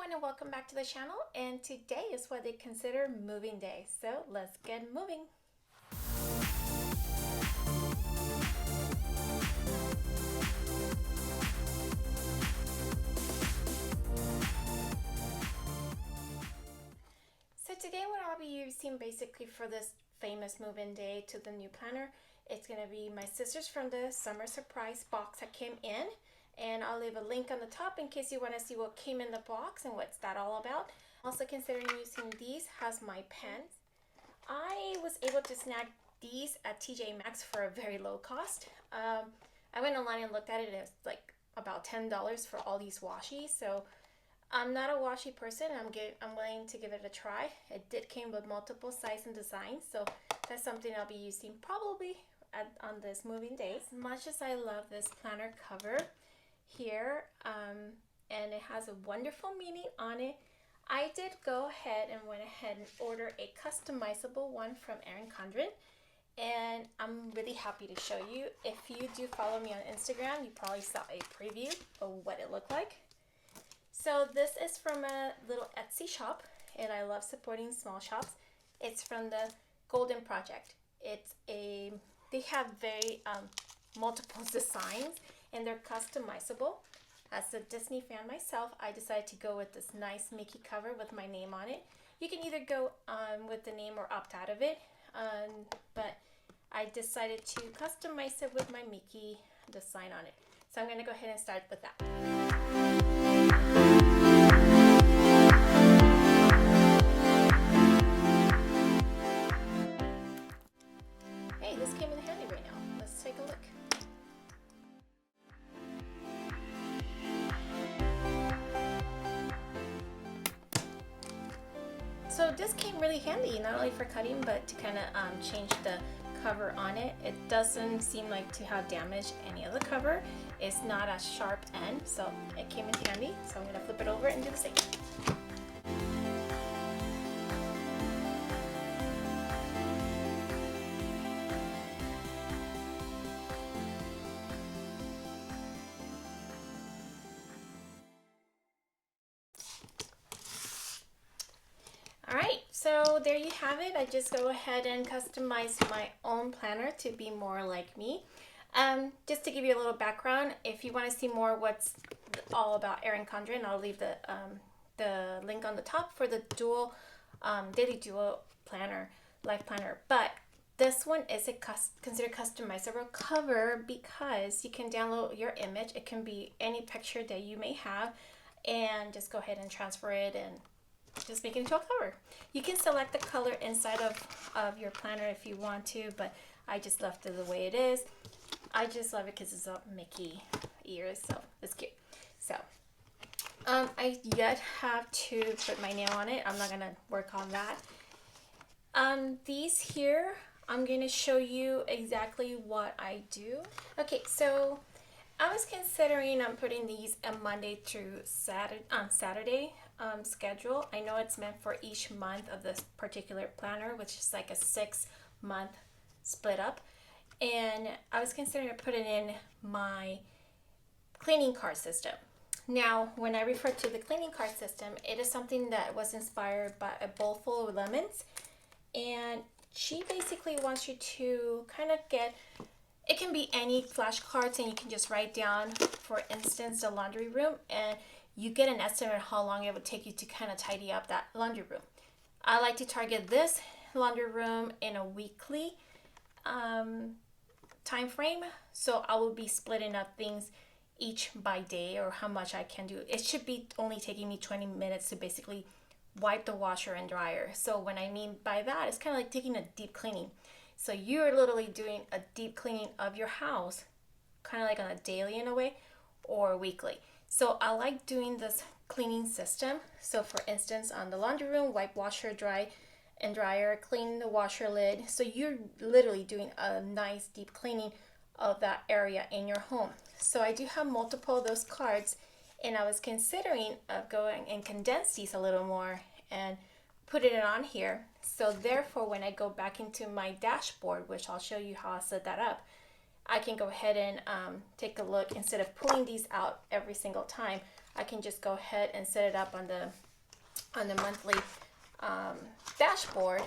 everyone and welcome back to the channel, and today is what they consider moving day, so let's get moving. So today what I'll be using basically for this famous move-in day to the new planner, it's going to be my scissors from the summer surprise box that came in. And I'll leave a link on the top in case you want to see what came in the box and what's that all about. Also considering using these as my pens. I was able to snag these at TJ Maxx for a very low cost. I went online and looked at it and it was like about $10 for all these washi. So I'm not a washi person. I'm willing to give it a try. It did came with multiple sizes and designs, so that's something I'll be using probably on this moving day. As much as I love this planner cover here, and it has a wonderful meaning on it, I did go ahead and went ahead and order a customizable one from Erin Condren, and I'm really happy to show you. If you do follow me on Instagram, you probably saw a preview of what it looked like. So this is from a little Etsy shop, and I love supporting small shops. It's from the Golden Project. They have very multiple designs, and they're customizable. As a Disney fan myself, I decided to go with this nice Mickey cover with my name on it. You can either go with the name or opt out of it, but I decided to customize it with my Mickey design on it. So I'm going to go ahead and start with that. Hey, this came in handy right now. Let's take a look. So this came really handy, not only for cutting, but to kind of change the cover on it. It doesn't seem like to have damaged any of the cover. It's not a sharp end, so it came in handy. So I'm going to flip it over and do the same. Alright, so there you have it. I just go ahead and customize my own planner to be more like me. Just to give you a little background, if you want to see more what's all about Erin Condren, I'll leave the link on the top for the dual Daily Duo planner, life planner. But this one is considered customizable cover because you can download your image. It can be any picture that you may have, and just go ahead and transfer it and just make it into a cover. You can select the color inside of your planner if you want to, but I just left it the way it is. I just love it because it's a Mickey ears, so it's cute. So I yet have to put my nail on it. I'm not gonna work on that. These here, I'm gonna show you exactly what I do. Okay, so I was considering putting these a Monday through Saturday schedule. I know it's meant for each month of this particular planner, which is like a 6-month split up. And I was considering putting in my cleaning card system. Now, when I refer to the cleaning card system, it is something that was inspired by a bowl full of lemons. And she basically wants you to kind of get, it can be any flashcards, and you can just write down, for instance, the laundry room, and you get an estimate of how long it would take you to kind of tidy up that laundry room. I like to target this laundry room in a weekly time frame, so I will be splitting up things each by day, or how much I can do. It should be only taking me 20 minutes to basically wipe the washer and dryer. So what I mean by that, it's kind of like taking a deep cleaning. So you're literally doing a deep cleaning of your house, kind of like on a daily in a way, or weekly. So I like doing this cleaning system. So for instance, on the laundry room, wipe washer, dry and dryer, clean the washer lid. So you're literally doing a nice deep cleaning of that area in your home. So I do have multiple of those cards, and I was considering going and condense these a little more and putting it on here. So therefore, when I go back into my dashboard, which I'll show you how I set that up, I can go ahead and take a look. Instead of pulling these out every single time, I can just go ahead and set it up on the monthly dashboard.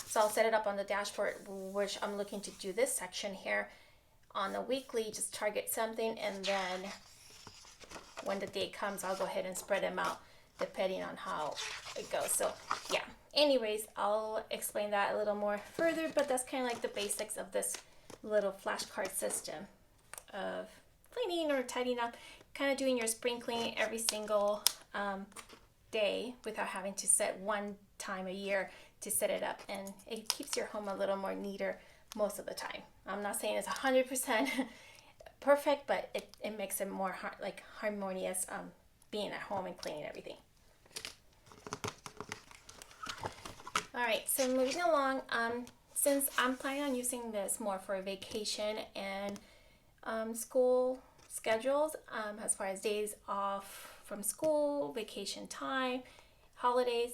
So I'll set it up on the dashboard, which I'm looking to do this section here. On the weekly, just target something, and then when the day comes, I'll go ahead and spread them out depending on how it goes. So yeah, anyways, I'll explain that a little more further, but that's kind of like the basics of this little flashcard system of cleaning or tidying up, kind of doing your spring cleaning every single day without having to set one time a year to set it up, and it keeps your home a little more neater most of the time. I'm not saying it's 100% perfect, but it makes it more harmonious being at home and cleaning everything. All right, so moving along, since I'm planning on using this more for vacation and school schedules, as far as days off from school, vacation time, holidays,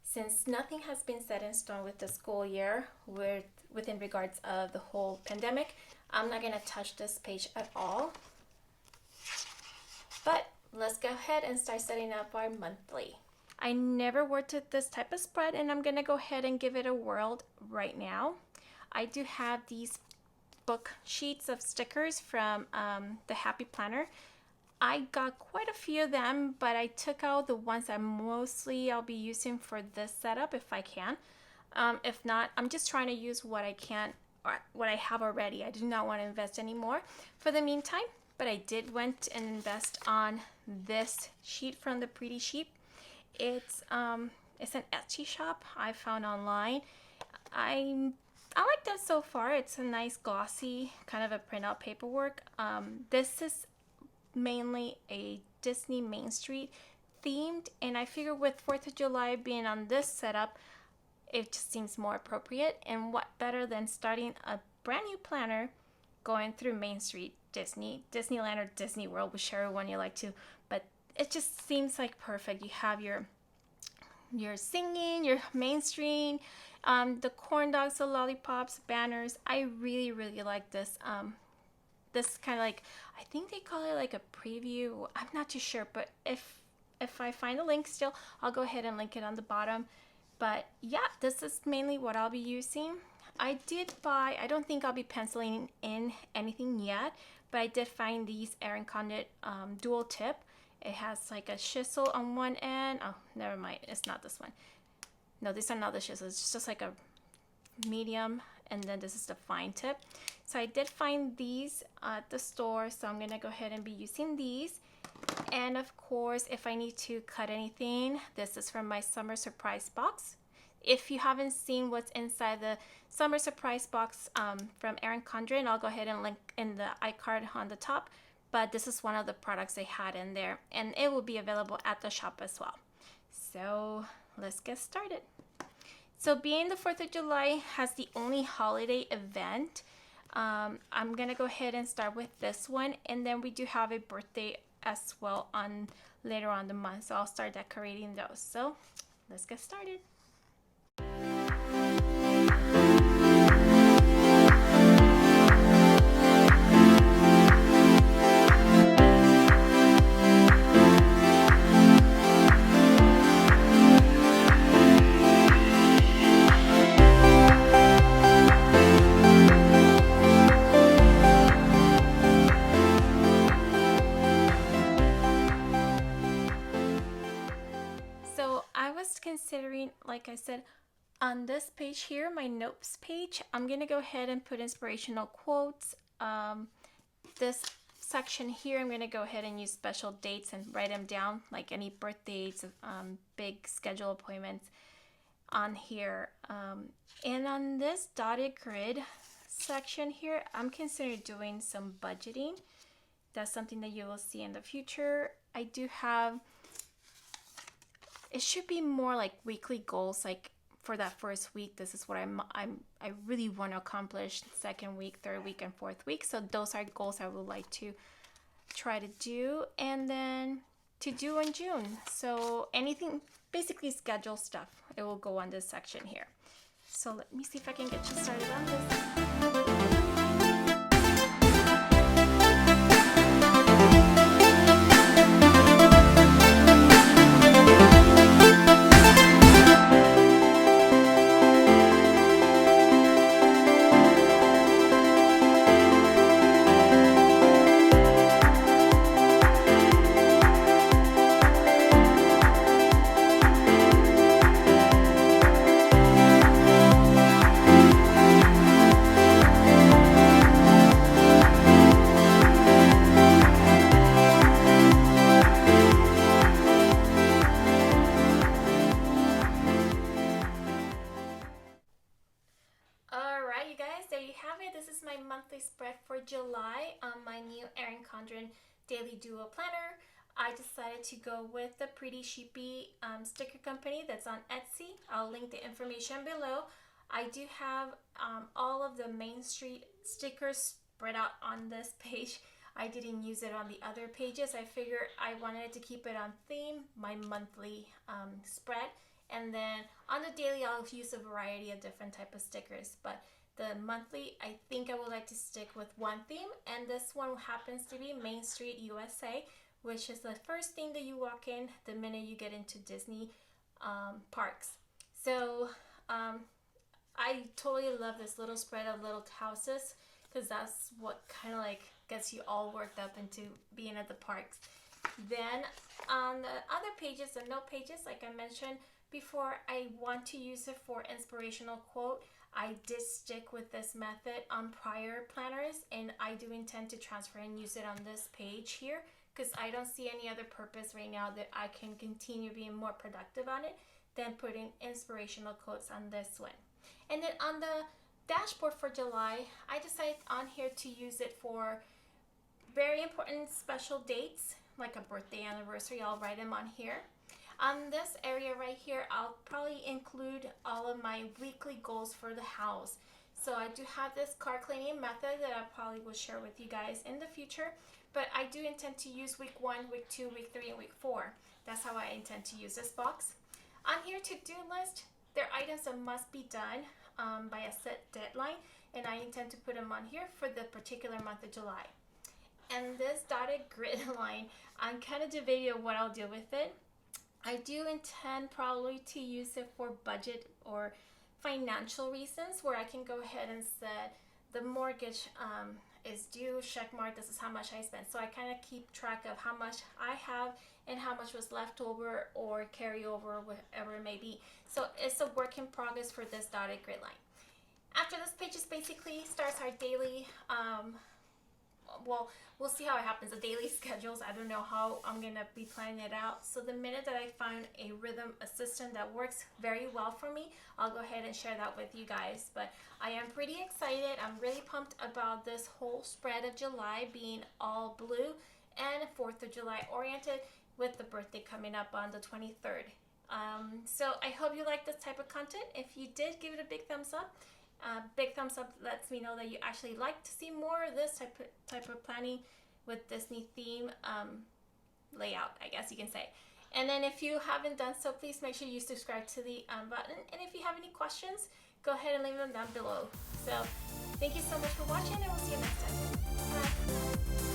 since nothing has been set in stone with the school year within regards of the whole pandemic, I'm not going to touch this page at all. But let's go ahead and start setting up our monthly. I never worked with this type of spread, and I'm going to go ahead and give it a whirl right now. I do have these book sheets of stickers from the Happy Planner. I got quite a few of them, but I took out the ones that mostly I'll be using for this setup if I can. If not, I'm just trying to use what I can or what I have already. I do not want to invest any more for the meantime, but I did went and invest on this sheet from the Pretty Sheep. It's an Etsy shop I found online. I like them so far. It's a nice glossy kind of a printout paperwork. This is mainly a Disney Main Street themed, and I figure with 4th of July being on this setup, it just seems more appropriate. And what better than starting a brand new planner going through Main Street, Disneyland or Disney World, whichever one you like to, but it just seems like perfect. You have your singing, your Main Street, the corn dogs, the lollipops, banners. I really like this. This kind of like, I think they call it like a preview. I'm not too sure, but if I find a link still, I'll go ahead and link it on the bottom. But yeah, this is mainly what I'll be using. I did buy, I don't think I'll be penciling in anything yet, but I did find these Erin Condren dual tip. It has like a chisel on one end. Oh, never mind, it's not this one. No, these are not the chisels. It's just like a medium, and then this is the fine tip. So I did find these at the store, so I'm gonna go ahead and be using these. And of course, if I need to cut anything, this is from my summer surprise box. If you haven't seen what's inside the summer surprise box from Erin Condren, I'll go ahead and link in the iCard on the top. But this is one of the products they had in there, and it will be available at the shop as well. So let's get started. So being the 4th of July has the only holiday event, I'm gonna go ahead and start with this one, and then we do have a birthday as well on later on the month, so I'll start decorating those. So let's get started. Considering, like I said, on this page here, my notes page, I'm gonna go ahead and put inspirational quotes. This section here, I'm gonna go ahead and use special dates and write them down, like any birthdays, big schedule appointments on here. And on this dotted grid section here, I'm considering doing some budgeting. That's something that you will see in the future. I do have, it should be more like weekly goals, like for that first week, this is what I really want to accomplish, second week, third week, and fourth week. So those are goals I would like to try to do, and then to do in June. So anything, basically schedule stuff, it will go on this section here. So let me see if I can get you started on this. Daily Duo planner, I decided to go with the Pretty Sheepy sticker company that's on Etsy. I'll link the information below. I do have all of the Main Street stickers spread out on this page. I didn't use it on the other pages. I figured I wanted to keep it on theme, my monthly spread. And then on the daily, I'll use a variety of different type of stickers. But the monthly, I think I would like to stick with one theme. And this one happens to be Main Street USA, which is the first thing that you walk in the minute you get into Disney parks. So I totally love this little spread of little houses because that's what kind of like gets you all worked up into being at the parks. Then on the other pages, the note pages, like I mentioned before, I want to use it for inspirational quote. I did stick with this method on prior planners, and I do intend to transfer and use it on this page here because I don't see any other purpose right now that I can continue being more productive on it than putting inspirational quotes on this one. And then on the dashboard for July, I decided on here to use it for very important special dates, like a birthday, anniversary. I'll write them on here. On this area right here, I'll probably include all of my weekly goals for the house. So I do have this card cleaning method that I probably will share with you guys in the future, but I do intend to use week 1, week 2, week 3, and week 4. That's how I intend to use this box. On here, to-do list, there are items that must be done by a set deadline, and I intend to put them on here for the particular month of July. And this dotted grid line, I'm kind of debating on what I'll do with it. I do intend probably to use it for budget or financial reasons, where I can go ahead and set the mortgage is due, check mark, this is how much I spent. So I kind of keep track of how much I have and how much was left over or carry over, whatever it may be. So it's a work in progress for this dotted grid line. After this page is basically starts our daily well, we'll see how it happens. The daily schedules, I don't know how I'm gonna be planning it out. So the minute that I find a rhythm assistant that works very well for me, I'll go ahead and share that with you guys. But I am pretty excited. I'm really pumped about this whole spread of July being all blue and 4th of July oriented, with the birthday coming up on the 23rd. So I hope you like this type of content. If you did, give it a big thumbs up. Big thumbs up lets me know that you actually like to see more of this type of planning with Disney theme layout, I guess you can say. And then if you haven't done so, please make sure you subscribe to the button. And if you have any questions, go ahead and leave them down below. So thank you so much for watching, and we'll see you next time. Bye.